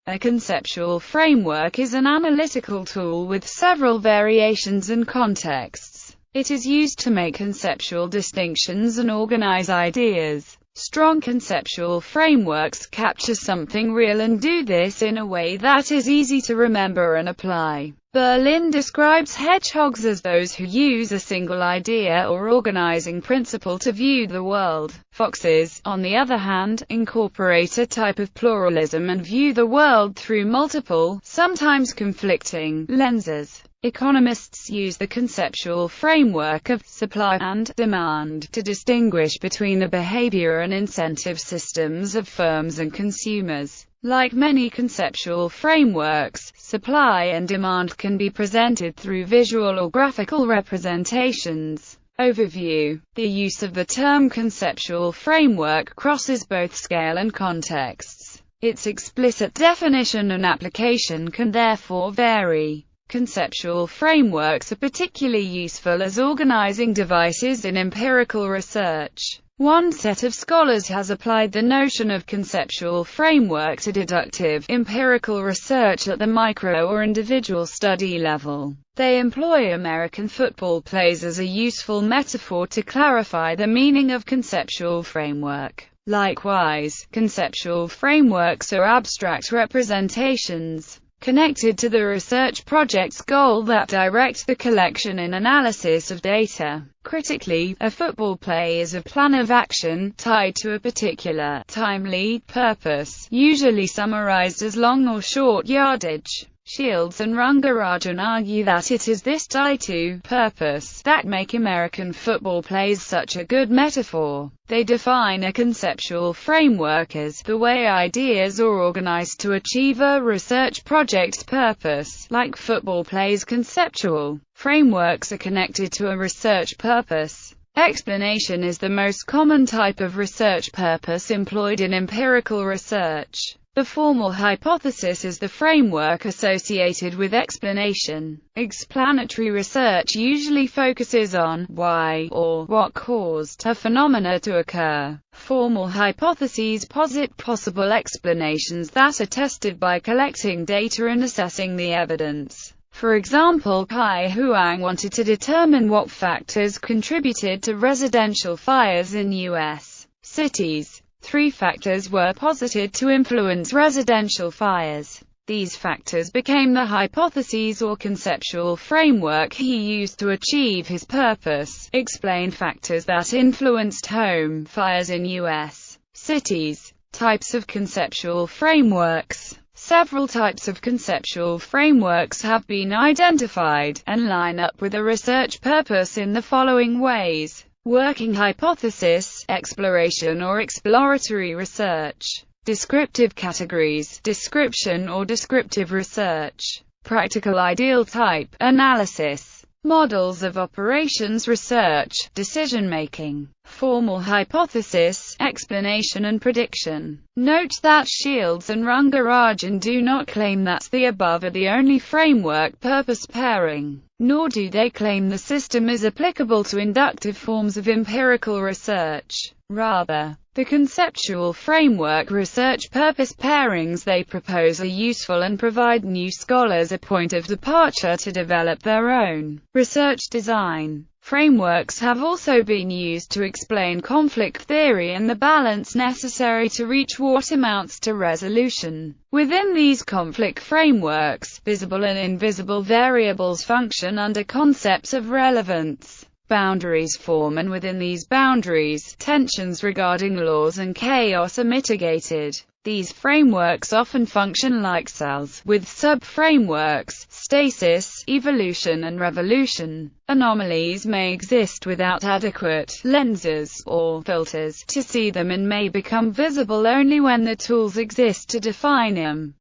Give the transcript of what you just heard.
A conceptual framework is an analytical tool with several variations and contexts. It is used to make conceptual distinctions and organize ideas. Strong conceptual frameworks capture something real and do this in a way that is easy to remember and apply. Berlin describes hedgehogs as those who use a single idea or organizing principle to view the world. Foxes, on the other hand, incorporate a type of pluralism and view the world through multiple, sometimes conflicting, lenses. Economists use the conceptual framework of supply and demand to distinguish between the behavior and incentive systems of firms and consumers. Like many conceptual frameworks, supply and demand can be presented through visual or graphical representations. Overview. The use of the term conceptual framework crosses both scale and contexts. Its explicit definition and application can therefore vary. Conceptual frameworks are particularly useful as organizing devices in empirical research. One set of scholars has applied the notion of conceptual framework to deductive, empirical research at the micro or individual study level. They employ American football plays as a useful metaphor to clarify the meaning of conceptual framework. Likewise, conceptual frameworks are abstract representations connected to the research project's goal that direct the collection and analysis of data. Critically, a football play is a plan of action, tied to a particular, timely, purpose, usually summarized as long or short yardage. Shields and Rangarajan argue that it is this tie to purpose that make American football plays such a good metaphor. They define a conceptual framework as the way ideas are organized to achieve a research project's purpose. Like football plays, conceptual frameworks are connected to a research purpose. Explanation is the most common type of research purpose employed in empirical research. The formal hypothesis is the framework associated with explanation. Explanatory research usually focuses on why or what caused a phenomena to occur. Formal hypotheses posit possible explanations that are tested by collecting data and assessing the evidence. For example, Kai Huang wanted to determine what factors contributed to residential fires in U.S. cities. 3 factors were posited to influence residential fires. These factors became the hypotheses or conceptual framework he used to achieve his purpose. Explain factors that influenced home fires in U.S. cities. Types of conceptual frameworks. Several types of conceptual frameworks have been identified, and line up with a research purpose in the following ways. Working hypothesis, exploration or exploratory research. Descriptive categories, description or descriptive research. Practical ideal type, analysis. Models of operations research, decision-making. Formal hypothesis, explanation and prediction. Note that Shields and Rangarajan do not claim that the above are the only framework purpose pairing, nor do they claim the system is applicable to inductive forms of empirical research. Rather, the conceptual framework research purpose pairings they propose are useful and provide new scholars a point of departure to develop their own research design. Frameworks have also been used to explain conflict theory and the balance necessary to reach what amounts to resolution. Within these conflict frameworks, visible and invisible variables function under concepts of relevance. Boundaries form, and within these boundaries, tensions regarding laws and chaos are mitigated. These frameworks often function like cells, with sub-frameworks, stasis, evolution and revolution. Anomalies may exist without adequate lenses or filters to see them and may become visible only when the tools exist to define them.